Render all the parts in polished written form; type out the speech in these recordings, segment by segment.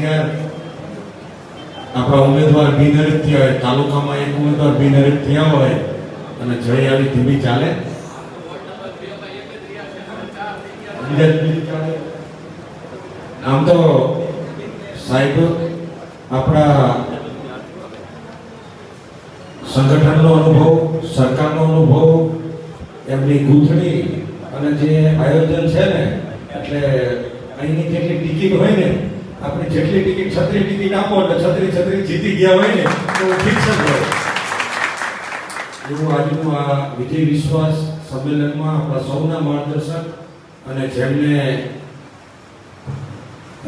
11 આપણા ઉમેદવાર બિનહરીફ થયા હોય, તાલુકામાં એક ઉમેદવાર બિનહરીફ થયા હોય અને જય આવી ધીમી ચાલે, આમ તો સાહેબ આપણા સંગઠનનો અનુભવ, સરકારનો અનુભવ, એમની ગૂંથણી અને જે આયોજન છે ને, એટલે અહીંની જેટલી ટિકિટ હોય ને, આપણે જેટલી ટિકિટ 36 ટિકિટ આપો એટલે 36 જીતી ગયા હોય ને તો ફિક્સ જ હોય. એવું આજનું આ વિજય વિશ્વાસ સંમેલનમાં આપણા સૌના માર્ગદર્શક અને જેમને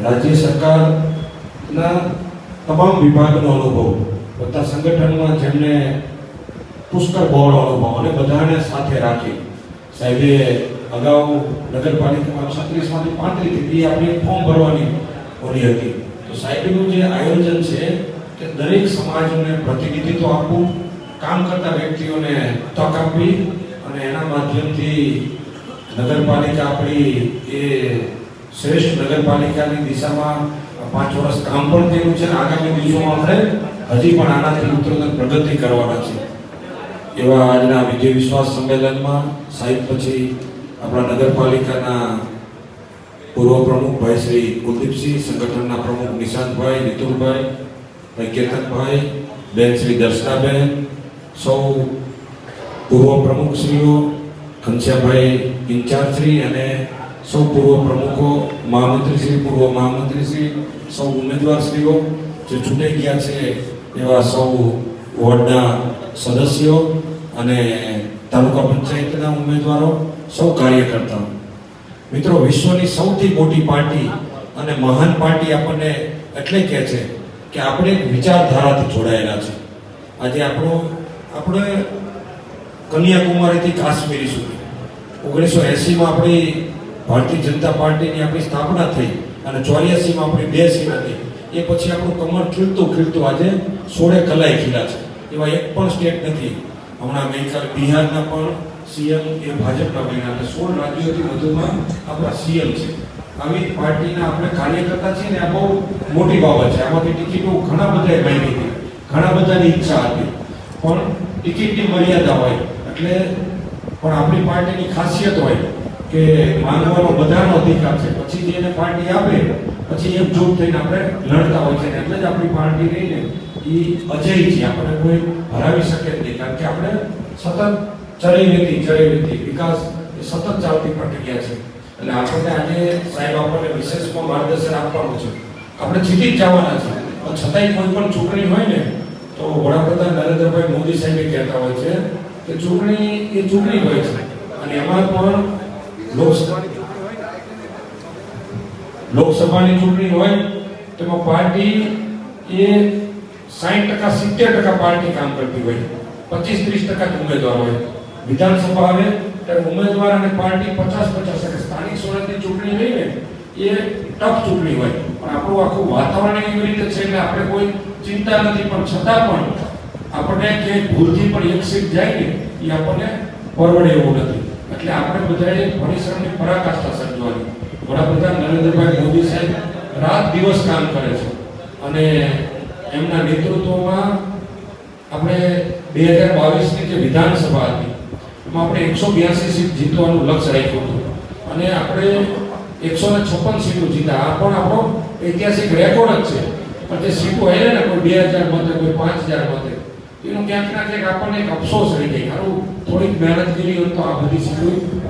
રાજ્ય સરકારના તમામ વિભાગનો અનુભવ, બધા સંગઠનમાં જેમને પુષ્કળ બહોળો અનુભવ અને બધાને સાથે રાખી સાહેબે અગાઉ નગરપાલિકામાં 36 માંથી 35 હતી, આપણે ફોર્મ ભરવાની ઓલી હતી. તો સાહેબનું જે આયોજન છે કે દરેક સમાજને પ્રતિનિધિત્વ આપવું, કામ કરતા વ્યક્તિઓને તક આપવી અને એના માધ્યમથી નગરપાલિકા આપણી એ શ્રેષ્ઠ નગરપાલિકાની દિશામાં 5 વર્ષ કામ પણ થયું છે અને આગામી દિવસોમાં આપણે હજી પણ આનાથી ઉત્તરોત્તર પ્રગતિ કરવાના છે. એવા આજના વિજય વિશ્વાસ સંમેલનમાં સાહેબ પછી આપણા નગરપાલિકાના પૂર્વ પ્રમુખ ભાઈ શ્રી કુલદીપસિંહ, સંગઠનના પ્રમુખ નિશાંતભાઈ, નિતુલભાઈ, ભાઈ કેતનભાઈ, બેન શ્રી દર્શનાબેન, સૌ પૂર્વ પ્રમુખશ્રીઓ, ઘનશ્યામભાઈ ઇન્ચાર્જશ્રી અને સૌ પૂર્વ પ્રમુખો, મહામંત્રીશ્રી, પૂર્વ મહામંત્રીશ્રી, સૌ ઉમેદવારશ્રીઓ જે ચૂંટાઈ ગયા છે, એવા સૌ વોર્ડના સદસ્યો અને તાલુકા પંચાયતના ઉમેદવારો, સૌ કાર્યકર્તાઓ. મિત્રો, વિશ્વની સૌથી મોટી પાર્ટી અને મહાન પાર્ટી આપણને એટલે કહે છે કે આપણે એક વિચારધારાથી જોડાયેલા છે. આજે આપણે કન્યાકુમારીથી કાશ્મીરી સુધી 1980માં આપણી ભારતીય જનતા પાર્ટીની આપણી સ્થાપના થઈ અને 84માં આપણી 2 સીટ હતી. એ પછી આપણું કમર ખીલતું આજે 16 કલાઈ ખીલા છે. એવા એક પણ સ્ટેટ નથી. હમણાં ગઈકાલે બિહારના પણ સીએમ એ ભાજપના બન્યા, એટલે 16 રાજ્યોથી વધુમાં આપણા સીએમ છે. આવી પાર્ટીના આપણે કાર્યકર્તા છીએ ને, આ બહુ મોટી બાબત છે. આમાંથી ટિકિટો ઘણા બધાએ માંગી હતી, ઘણા બધાની ઈચ્છા હતી, પણ ટિકિટની મર્યાદા હોય એટલે પણ આપણી પાર્ટીની ખાસિયત હોય કે માનવાનો બધાનો અધિકાર છે. પછી એને પાર્ટી આપે પછી એકજૂટ થઈને આપણે લડતા હોય છે. એટલે જ આપણી પાર્ટી રહીને એ અજય છે, આપણે કોઈ હરાવી શકે નહીં, કારણ કે આપણે સતત ચરેવેતી વિકાસ એ સતત ચાલતી પ્રક્રિયા છે. એટલે આપણને આજે સાહેબ આપણને વિશેષમાં માર્ગદર્શન આપવાનું છે. આપણે જીતી જ જવાના છે, પણ છતાંય કોઈ પણ ચૂંટણી હોય ને તો વડાપ્રધાન નરેન્દ્રભાઈ મોદી સાહેબ કહેતા હોય છે કે ચૂંટણી એ ચૂંટણી હોય છે અને એમાં પણ લોકસભાની ચૂંટણી હોય તેમાં પાર્ટી એ 60% 70% પાર્ટી કામ કરતી હોય, 25-30% ઉમેદવાર હોય. વિધાનસભા આવે ત્યારે ઉમેદવાર અને પાર્ટી 50-50. સ્થાનિક સ્વરાજની ચૂંટણી રહી ને એ ટફ ચૂંટણી હોય, પણ આપણું આખું વાતાવરણ એવી રીતે છે એટલે આપણે કોઈ ચિંતા નથી. પણ છતાં પણ આપણને કે ભૂલથી પણ એક સીટ જાય ને એ આપણને પરવડે એવું નથી. એટલે આપણે બધાએ પરિશ્રમની પરાકાષ્ઠા સર્જવાની. વડાપ્રધાન નરેન્દ્રભાઈ મોદી સાહેબ રાત દિવસ કામ કરે છે અને એમના નેતૃત્વમાં આપણે 2022ની જે વિધાનસભા હતી એમાં આપણે 182 સીટ જીતવાનું લક્ષ્ય રાખ્યું હતું અને આપણે 156 સીટો જીતા. આ પણ આપણો ઐતિહાસિક રેકોર્ડ જ છે. પણ જે સીટો આવ્યા ને, કોઈ 2000 મતે, કોઈ 5000 મતે, એનું ક્યાંક ના ક્યાંક આપણને એક અફસોસ રહી જાય. સારું થોડીક મહેનત કરી હોય તો આ બધી સીટો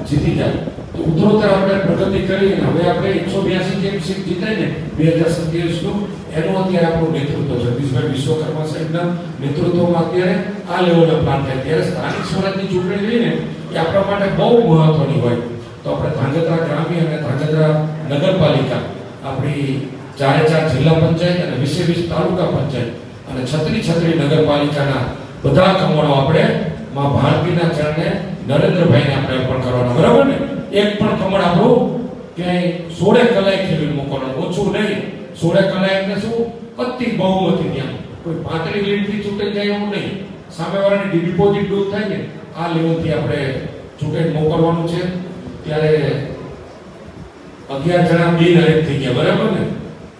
જીતી જાય. તો ઉત્તરોત્તર આપણે પ્રગતિ કરી અને હવે આપણે 182 જેમ સીટ જીતાય ને 2027નું, એનું અત્યારે આપણું નેતૃત્વ છે. જગદીશભાઈ વિશ્વકર્મા સાહેબના નેતૃત્વમાં અત્યારે આ લેવલનો પ્લાન થાય. ત્યારે સ્થાનિક સ્વરાજની ચૂંટણી રહી ને એ આપણા માટે બહુ મહત્વની હોય. તો આપણે ધાંગધ્રા ગ્રામ્ય અને ધાંગધ્રા નગરપાલિકા, આપણી 4 જિલ્લા પંચાયત અને 20 તાલુકા પંચાયત અને 36 નગરપાલિકાના બધા કમળો આપણે માં ભારતીના ચરણે નરેન્દ્રભાઈને આપણે અર્પણ કરવાના. બરાબર ને? એક પણ કમળ આપણું ક્યાંય 16 કલાઈ ખેલી મૂકવાનું, ઓછું નહીં. 16 કલાઈ એટલે શું? અતિ બહુમતી. ત્યાં કોઈ 35 લીડથી ચૂંટાઈ જાય એવું નહીં. સામેવાળાની ડિપોઝિટ દૂર થાય ને આ લેવલથી આપણે ચૂંટાઈ મોકલવાનું છે. ત્યારે 11 જણા બિનહરીફ થઈ ગયા. બરાબર ને?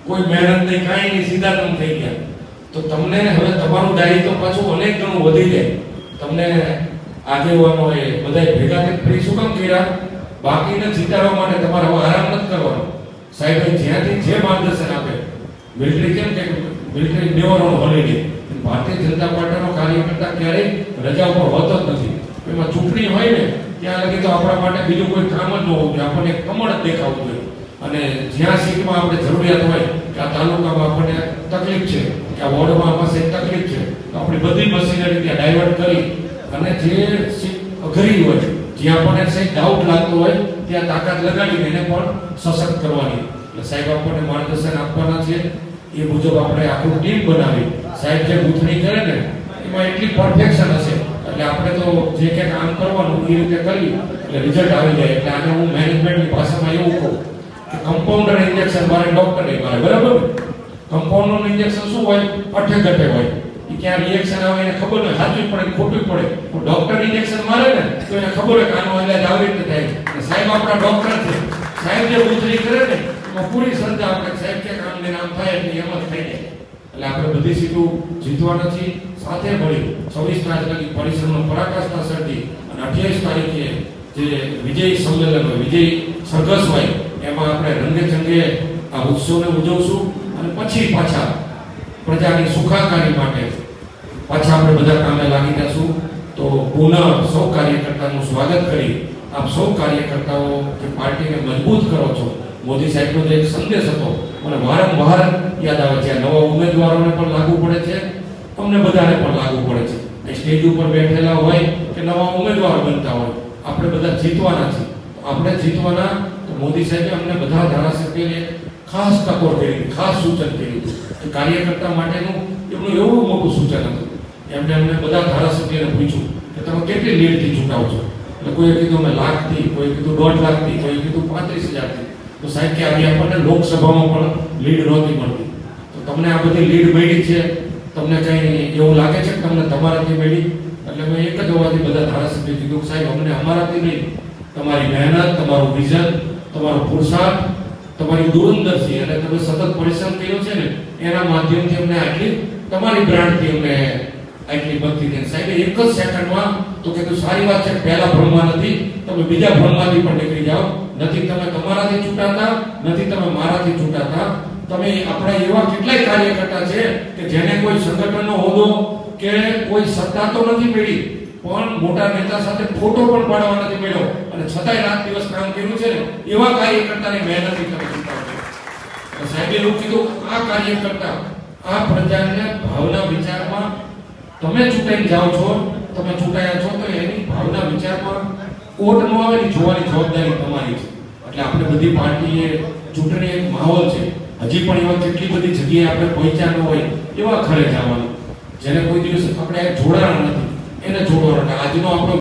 કોઈ મહેનત નહીં, કાંઈ નહીં, સીધા તમે થઈ ગયા. તો તમને હવે તમારું દાયિત્વ પાછું અનેક ગણું વધી જાય. તમને આગેવાનોએ બધાય ભેગા થઈને ફરી શું કામ કર્યા? બાકીને જીતાડવા માટે તમારે હવે આરામ નથી કરવાનો. સાહેબ જ્યાંથી જે માર્ગદર્શન આપે, મિલિટરી કેમ કે military never on holiday, Bharatiya Janata પાર્ટીનો કાર્યકર્તા ક્યારેય રજા ઉપર હોતો જ નથી. એમાં ચૂંટણી હોય ને ત્યાં લગી તો આપણા માટે બીજું કોઈ કામ જ ન હોવું જોઈએ, આપણને કમળ જ દેખાવું જોઈએ. અને જ્યાં સીટમાં આપણે જરૂરિયાત હોય કે આ તાલુકામાં આપણને તકલીફ છે, કે આ વોર્ડમાં પાસે તકલીફ છે, તો આપણી બધી મશીનરી ત્યાં ડાયવર્ટ કરી અને જે સીટ અઘરી હોય, જ્યાં આપણને સહી ડાઉટ લાગતો હોય ત્યાં તાકાત લગાડીને એને પણ સશક્ત કરવાની. એટલે સાહેબ આપણને માર્ગદર્શન આપવાના છે. એ મુજબ આપણે આખું ટીમ બનાવી સાહેબ જે ગૂંથણી કરે ને એમાં એટલી પરફેક્શન હશે એટલે આપણે તો જે કંઈક કામ કરવાનું એ રીતે કરી એટલે રિઝલ્ટ આવી જાય. એટલે આને હું મેનેજમેન્ટની ભાષામાં એવું કહું કે કમ્પાઉન્ડર ઇન્જેક્શન મારે ડોક્ટર નહીં મારે, બરાબર? કમ્પાઉન્ડરનું ઇન્જેક્શન શું હોય? અઠે ઘટે હોય. એ ક્યાં રિએક્શન આવે એને ખબર હોય, સાચું પડે ખોટું પડે. ડોક્ટર ઇન્જેક્શન મારે ને તો એને ખબર હોય કે આનો ઇલાજ આવી રીતે થાય. સાહેબ આપણા ડોક્ટર છે. સાહેબ જે ગૂંથણી કરે ને એમાં પૂરી શ્રદ્ધા આપણે સાહેબ કે કામ ને નામ થાય એટલે એમ જ થઈ જાય. એટલે આપણે બધી સીટો જીતવાના છીએ. સાથે મળી 26 તારીખે પરિશ્રમનો પરાકાષ્ઠા સર્જી અને 28 તારીખે જે વિજય સંમેલન હોય, વિજય સરઘસ હોય, એમાં આપણે રંગે ચંગે આ ઉત્સવને ઉજવશું. અને પછી પાછા પ્રજાની સુખાકારી માટે પાછા આપણે બધા કામે લાગી જશું. તો પુનઃ સૌ કાર્યકર્તાનું સ્વાગત કરી આપ સૌ કાર્યકર્તાઓ જે પાર્ટીને મજબૂત કરો છો, મોદી સાહેબનો જે એક સંદેશ હતો મને વારંવાર યાદ આવે છે. નવા ઉમેદવારોને પણ લાગુ પડે છે, અમને બધાને પણ લાગુ પડે છે. સ્ટેજ ઉપર બેઠેલા હોય કે નવા ઉમેદવારો બનતા હોય, આપણે બધા જીતવાના છે. આપણે જીતવાના. તો મોદી સાહેબે અમને બધા ધારાસભ્યોને ખાસ ટકોર કરી, ખાસ સૂચન કર્યું કે કાર્યકર્તા માટેનું એમનું એવું મોટું સૂચન હતું. એમને અમને બધા ધારાસભ્યોને પૂછ્યું કે તમે કેટલી લીડથી ચૂંટાવો છો? એટલે કોઈએ કીધું અમે લાખથી, કોઈ કીધું 1.5 લાખથી, કોઈ કીધું 35,000થી. તો સાહેબ કે આવી આપણને લોકસભામાં પણ લીડ નહોતી મળતી. તો તમને આ બધી લીડ મળી છે, તમને કંઈ એવું લાગે છે કે તમને તમારાથી મળી? એટલે મેં એક જ અવાજથી બધા ધારાસભ્ય કીધું સાહેબ અમને અમારાથી નહીં, તમારી મહેનત, તમારું વિઝન, તમારો પુરુષાર્થ, તમારી દૂરંદર્શી અને તમે સતત પરિશ્રમ કર્યો છે ને એના માધ્યમથી અમને આટલી તમારી બ્રાન્ડથી અમને આટલી ભક્તિ થઈ. સાહેબ એક જ સેકન્ડમાં તો કે સારી વાત છે, પહેલા ભ્રમમાં નથી, તમે બીજા ભ્રમમાંથી પણ નીકળી જાઓ. નથી તમે તમારાથી છૂટાતા, નથી તમે મારાથી છૂટાતા. તમે આપણા એવા કેટલાય કાર્યકર્તા છે કે જેને કોઈ સંગઠનનો હોદ્દો કે કોઈ સત્તા તો નથી મળી, પણ મોટા નેતા સાથે ફોટો પણ પાડવા નથી મળ્યો અને છતાંય રાત દિવસ કામ કર્યું છે ને એવા કાર્યકર્તાની મહેનતથી તમે જીતાડો. સાહેબે એવું કીધું આ કાર્યકર્તા આ પ્રજાને ભાવના વિચારમાં તમે ચૂંટાઈ જાઓ છો, તમે ચૂંટાયા છો તો એની ભાવના વિચારમાં કોટ ન આવે ને જોવાની જવાબદારી તમારી છે. એટલે આપણે બધી પાર્ટીએ ચૂંટણી એક માહોલ છે. હજી પણ એવા કેટલી બધી જગ્યાએ આપણે પહોંચ્યા ન હોય એવા ખરે જવાનું, જેને કોઈ દિવસ આપણે જોડાણ નથી એને જોડવાનું. આજનો આપણો